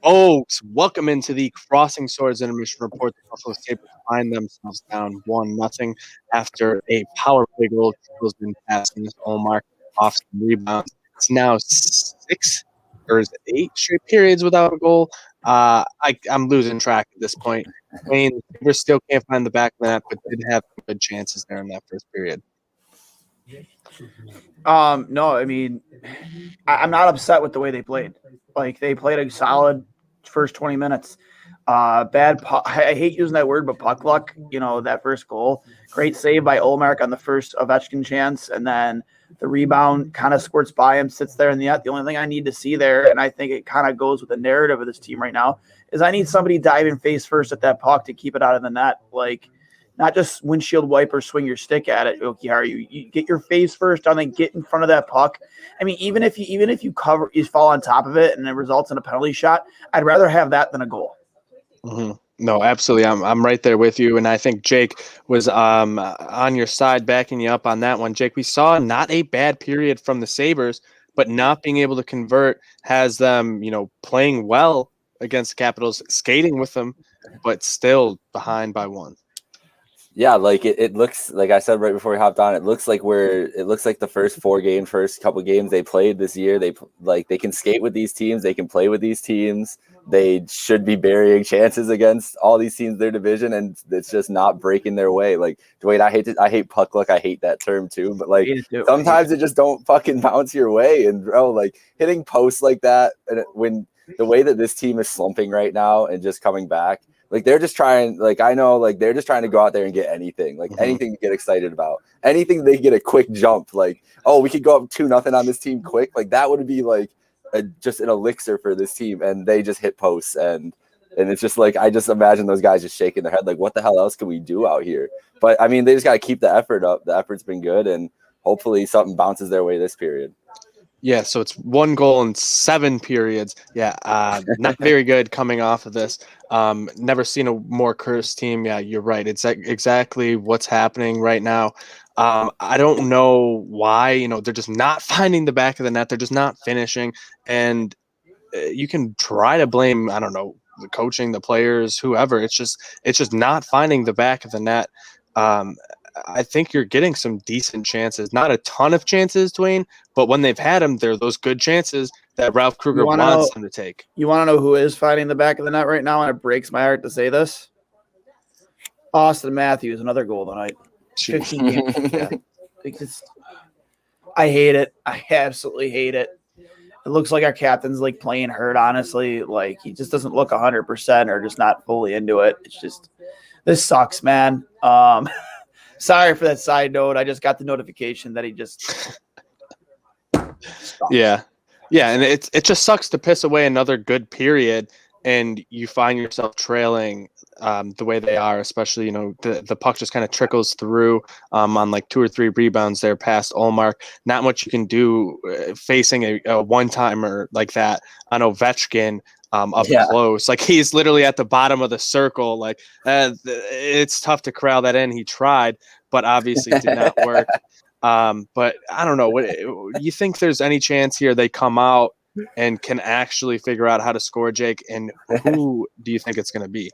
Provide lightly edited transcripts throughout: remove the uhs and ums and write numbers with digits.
Folks, welcome into the Crossing Swords Intermission Report. The Buffalo Sabres find themselves down 1-0 after a power play goal has been passed in this Omar off some rebounds. It's now 6 or is it 8 straight periods without a goal. I'm losing track at this point. Wayne, we still can't find the back of the net, but did have good chances there in that first period. No, I mean, I'm not upset with the way they played. Like, they played a solid first 20 minutes. I hate using that word, but puck luck, that first goal. Great save by Olmark on the first Ovechkin chance, and then the rebound kind of squirts by him, sits there in the net. The only thing I need to see there, and I think it kind of goes with the narrative of this team right now, is I need somebody diving face first at that puck to keep it out of the net. Like, not just windshield wipe or swing your stick at it. You get your face first on, then get in front of that puck. I mean, even if you fall on top of it and it results in a penalty shot, I'd rather have that than a goal. Mm-hmm. No, absolutely. I'm right there with you. And I think Jake was on your side backing you up on that one. Jake, we saw not a bad period from the Sabres, but not being able to convert has them, playing well against the Capitals, skating with them, but still behind by one. Yeah, like it looks like I said right before we hopped on. It looks like the first couple games they played this year. They can skate with these teams. They can play with these teams. They should be burying chances against all these teams in their division, and it's just not breaking their way. Like, Dwayne, I hate puck luck. I hate that term too. But like sometimes it just don't fucking bounce your way. And bro, like hitting posts like that, and when the way that this team is slumping right now and just coming back. Like, they're just trying, they're just trying to go out there and get anything, anything to get excited about. Anything they get a quick jump, like, oh, we could go up 2-0 on this team quick. Like, that would be, just an elixir for this team. And they just hit posts. And it's just, I just imagine those guys just shaking their head, like, what the hell else can we do out here? But, I mean, they just got to keep the effort up. The effort's been good. And hopefully something bounces their way this period. Yeah, so it's 1 goal in 7 periods. Yeah, not very good coming off of this. Never seen a more cursed team. Yeah, you're right. It's exactly what's happening right now. I don't know why, they're just not finding the back of the net. They're just not finishing. And you can try to blame, I don't know, the coaching, the players, whoever. It's just not finding the back of the net. I think you're getting some decent chances. Not a ton of chances, Dwayne, but when they've had them, they're those good chances that Ralph Kruger wants them to take. You want to know who is fighting the back of the net right now, and it breaks my heart to say this? Austin Matthews, another goal tonight. 15 games. Yeah. I hate it. I absolutely hate it. It looks like our captain's playing hurt, honestly. He just doesn't look 100% or just not fully into it. It's just, this sucks, man. Sorry for that side note. I just got the notification that he just Yeah, and it just sucks to piss away another good period, and you find yourself trailing the way they are. Especially, the puck just kind of trickles through on 2 or 3 rebounds there past Olmark. Not much you can do facing a one-timer like that on Ovechkin. Up close, he's literally at the bottom of the circle. It's tough to corral that in. He tried, but obviously did not work. But I don't know. What you think? There's any chance here they come out and can actually figure out how to score, Jake? And who do you think it's going to be?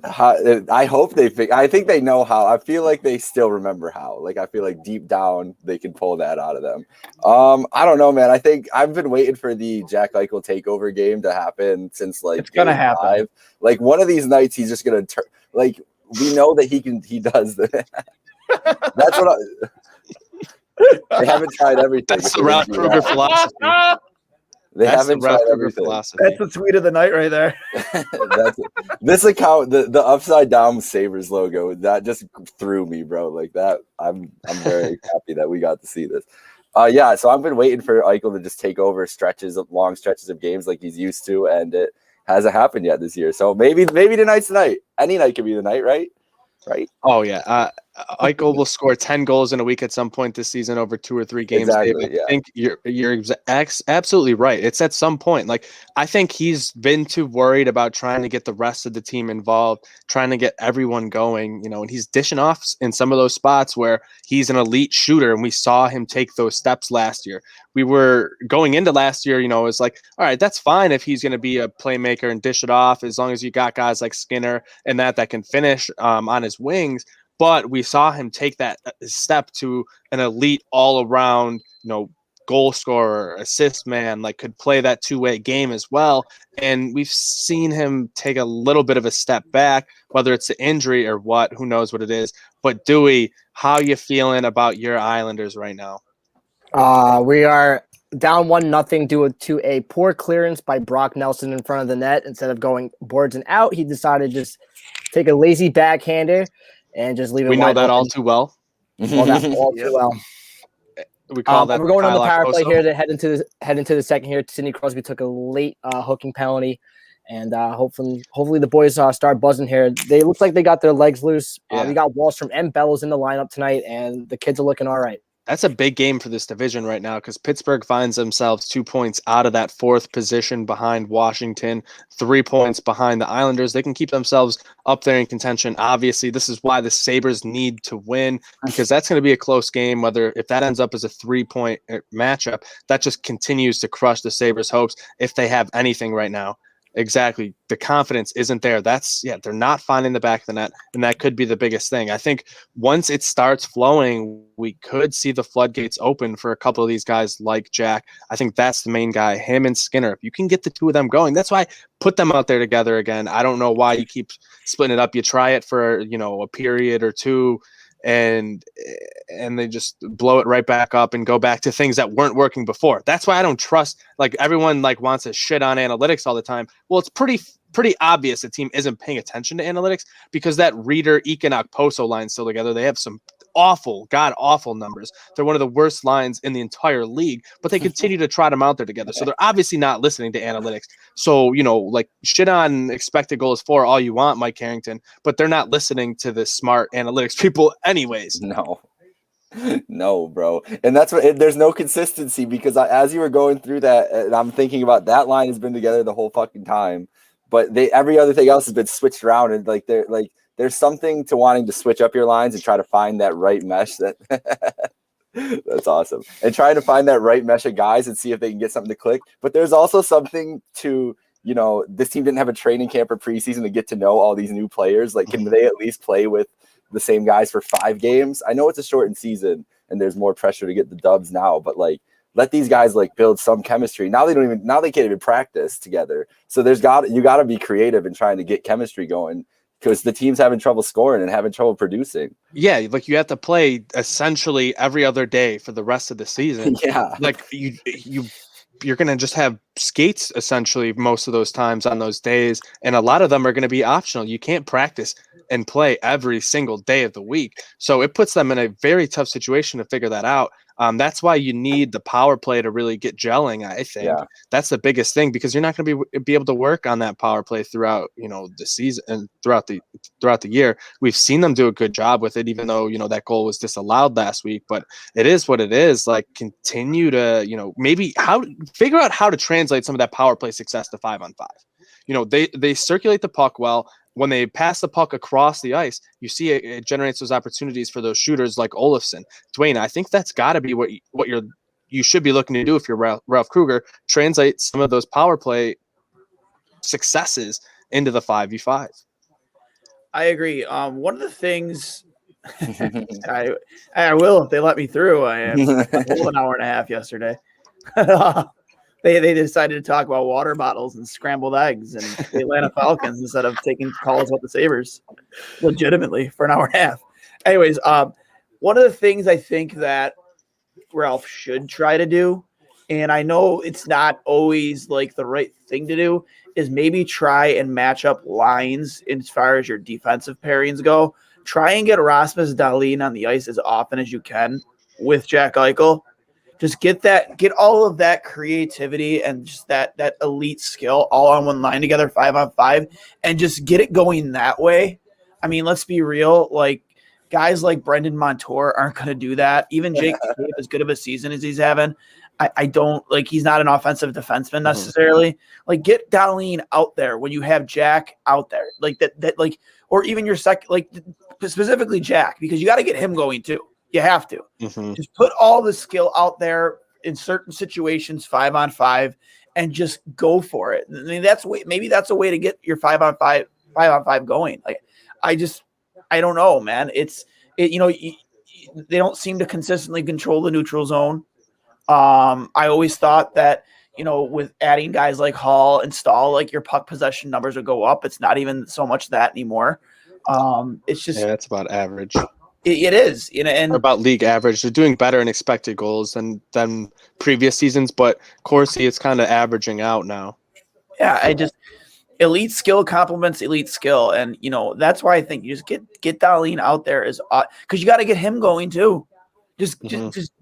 I hope I think they know how. I feel like they still remember how. I feel like deep down they can pull that out of them. I don't know, man. I think I've been waiting for the Jack Eichel takeover game to happen since it's gonna happen. One of these nights he's just gonna turn. We know that he does that. That's what they haven't tried everything. That's the Ralph Kruger philosophy. They haven't tried everything. That's the tweet of the night right there. This account, the upside down Sabres logo, that just threw me, bro. I'm very happy that we got to see this. So I've been waiting for Eichel to just take over long stretches of games like he's used to, and it hasn't happened yet this year. So maybe tonight's the night. Any night could be the night, right? Right. Oh yeah. Eichel will score 10 goals in a week at some point this season over 2 or 3 games. Exactly, Dave. I think you're absolutely right. It's at some point. Like, I think he's been too worried about trying to get the rest of the team involved, trying to get everyone going, and he's dishing off in some of those spots where he's an elite shooter, and we saw him take those steps last year. We were going into last year, it was like, all right, that's fine if he's going to be a playmaker and dish it off, as long as you got guys like Skinner and that can finish on his wings. But we saw him take that step to an elite all-around, goal scorer, assist man, like could play that two-way game as well. And we've seen him take a little bit of a step back, whether it's the injury or what, who knows what it is. But Dewey, how you feeling about your Islanders right now? We are down 1-0 due to a poor clearance by Brock Nelson in front of the net. Instead of going boards and out, he decided to just take a lazy backhander and just leave it. We know that open. all too well. Well, that all too well. We call that. We're going on the power play Okposo. here to head into the second here. Sidney Crosby took a late hooking penalty, and hopefully the boys start buzzing here. They look like they got their legs loose. Yeah. We got Wallstrom and Bellows in the lineup tonight, and the kids are looking all right. That's a big game for this division right now because Pittsburgh finds themselves 2 points out of that 4th position behind Washington, 3 points behind the Islanders. They can keep themselves up there in contention. Obviously, this is why the Sabres need to win, because that's going to be a close game. If that ends up as a 3-point matchup, that just continues to crush the Sabres' hopes if they have anything right now. Exactly. The confidence isn't there. They're not finding the back of the net, and that could be the biggest thing. I think once it starts flowing, we could see the floodgates open for a couple of these guys like Jack. I think that's the main guy, him and Skinner. If you can get the two of them going, that's why I put them out there together again. I don't know why you keep splitting it up. You try it for, a period or two, and they just blow it right back up and go back to things that weren't working before. That's why I don't trust, everyone wants to shit on analytics all the time. Well, it's pretty obvious the team isn't paying attention to analytics, because that Reeder, Ekin, Okposo line still together. They have some god-awful numbers. They're one of the worst lines in the entire league, but they continue to trot them out there together. So they're obviously not listening to analytics. So, shit on expected goals for all you want, Mike Carrington, but they're not listening to the smart analytics people anyways. No, bro. And that's what, there's no consistency, because as you were going through that, and I'm thinking about that line has been together the whole fucking time, but every other thing else has been switched around, and there's something to wanting to switch up your lines and try to find that right mesh. That's awesome. And trying to find that right mesh of guys and see if they can get something to click. But there's also something to, this team didn't have a training camp or preseason to get to know all these new players. Can they at least play with the same guys for 5 games? I know it's a shortened season and there's more pressure to get the dubs now, but let these guys build some chemistry. Now they can't even practice together. So you got to be creative in trying to get chemistry going, because the team's having trouble scoring and having trouble producing. Yeah, you have to play essentially every other day for the rest of the season. Yeah. You're going to just have skates essentially most of those times on those days, and a lot of them are going to be optional. You can't practice and play every single day of the week. So it puts them in a very tough situation to figure that out. That's why you need the power play to really get gelling. I think that's the biggest thing, because you're not going to be able to work on that power play throughout, the season and throughout the year. We've seen them do a good job with it, even though, that goal was disallowed last week, but it is what it is. Continue to, maybe figure out how to translate some of that power play success to 5-on-5. They circulate the puck well. When they pass the puck across the ice, you see it generates those opportunities for those shooters like Olofsson. Dwayne, I think that's got to be what you should be looking to do if you're Ralph Kruger. Translate some of those power play successes into the 5v5. I agree. One of the things I will, if they let me through. I had an hour and a half yesterday. They decided to talk about water bottles and scrambled eggs and the Atlanta Falcons instead of taking calls about the Sabres legitimately for an hour and a half. Anyways, one of the things I think that Ralph should try to do, and I know it's not always the right thing to do, is maybe try and match up lines as far as your defensive pairings go. Try and get Rasmus Dahlin on the ice as often as you can with Jack Eichel. Just get all of that creativity and just that elite skill all on one line together, 5-on-5, and just get it going that way. I mean, let's be real. guys like Brendan Montour aren't going to do that. Even Jake McCabe, as good of a season as he's having, I don't like. He's not an offensive defenseman necessarily. Like, get Darlene out there when you have Jack out there, like that, like, or even your second, like specifically Jack, because you got to get him going too. You have to just put all the skill out there in certain situations, 5-on-5, and just go for it. I mean, maybe that's a way to get your 5-on-5 going. Like, I don't know, man. They don't seem to consistently control the neutral zone. I always thought that, with adding guys like Hall and Stahl, like your puck possession numbers would go up. It's not even so much that anymore. It's just, it's about average. It is, and about league average. They're doing better in expected goals than previous seasons, but Corsi is kind of averaging out now. Yeah, elite skill complements elite skill, and that's why I think you just get Darlene out there because you got to get him going too. Just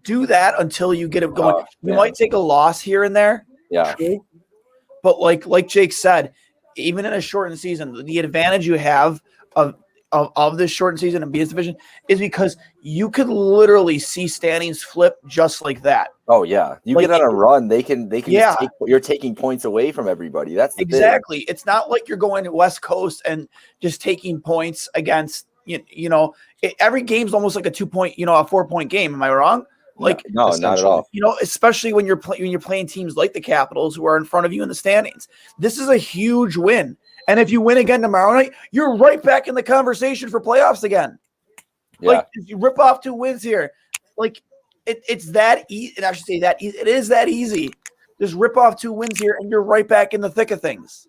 do that until you get him going. You might take a loss here and there, true, but like Jake said, even in a shortened season, the advantage you have of this shortened season and BS division is because you could literally see standings flip just like that. Oh yeah, you get on a run, they can. Yeah, you're taking points away from everybody. That's the exactly. thing. It's not like you're going to West Coast and just taking points against every game's almost like a 2-point, a 4-point game. Am I wrong? Like no, not at all. Especially when you're playing teams like the Capitals who are in front of you in the standings. This is a huge win. And if you win again tomorrow night, you're right back in the conversation for playoffs again. Yeah. Like, if you rip off 2 wins here, like it's that easy. And I should say that it is that easy. Just rip off 2 wins here, and you're right back in the thick of things.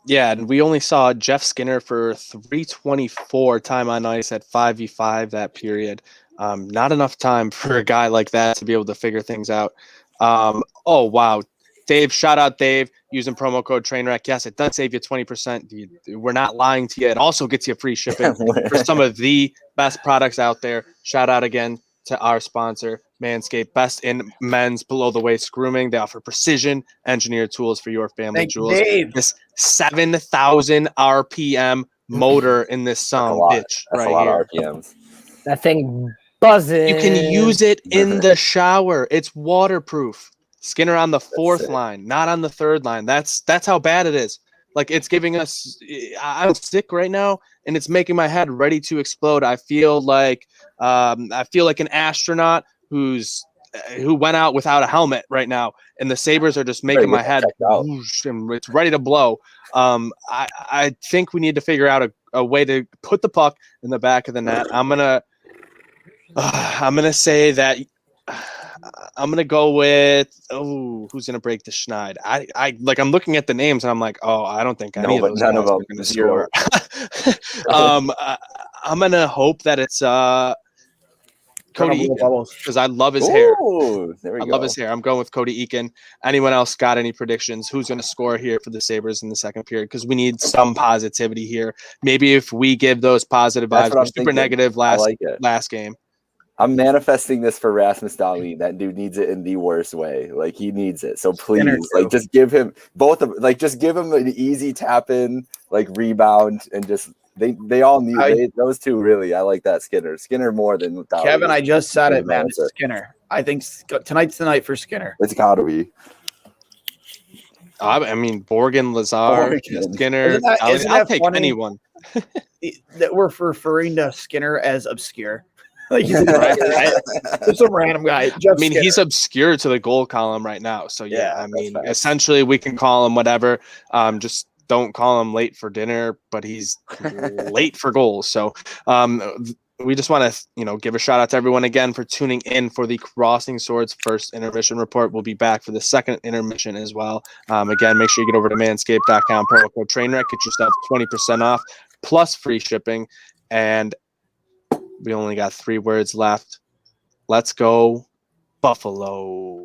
Yeah, and we only saw Jeff Skinner for 324 time on ice at 5v5 that period. Not enough time for a guy like that to be able to figure things out. Oh wow, Dave! Shout out Dave. Using promo code Trainwreck. Yes, it does save you 20%. We're not lying to you. It also gets you free shipping for some of the best products out there. Shout out again to our sponsor, Manscaped. Best in men's below-the-waist grooming. They offer precision engineered tools for your family jewels. Dave. This 7,000 RPM motor in this bitch That's right a lot here. of RPMs. That thing buzzing. You can use it in the shower. It's waterproof. Skinner on the 4th line, not on the 3rd line. That's how bad it is. Like, it's giving us. I'm sick right now, and it's making my head ready to explode. I feel like an astronaut who went out without a helmet right now, and the Sabres are just making my head whoosh, and it's ready to blow. I think we need to figure out a way to put the puck in the back of the net. I'm gonna say that. I'm gonna go with who's gonna break the schneid? I'm looking at the names and I'm like, I don't think any of those guys are gonna score. I'm gonna hope that it's Cody Eakin, because I love his hair. There we go. Love his hair. I'm going with Cody Eakin. Anyone else got any predictions? Who's gonna score here for the Sabres in the second period? Because we need some positivity here. Maybe if we give those positive vibes, we're super negative last game. I'm manifesting this for Rasmus Dahlin. That dude needs it in the worst way. Like, he needs it. So please, just give him just give him an easy tap in, rebound, and just they all need those two really. I like that Skinner more than Dahlin. Kevin. I just said it, man. It's Skinner. I think tonight's the night for Skinner. It's gotta be. I mean, Borgen, Lazar, Skinner. I'll take anyone. That we're referring to Skinner as obscure. There's some random guy. Skinner. He's obscure to the goal column right now. So essentially we can call him whatever. Just don't call him late for dinner, but he's late for goals. So we just want to, give a shout out to everyone again for tuning in for the Crossing Swords first intermission report. We'll be back for the second intermission as well. Again, make sure you get over to manscaped.com, promo code Trainwreck, get yourself 20% off plus free shipping. And we only got 3 words left. Let's go, Buffalo.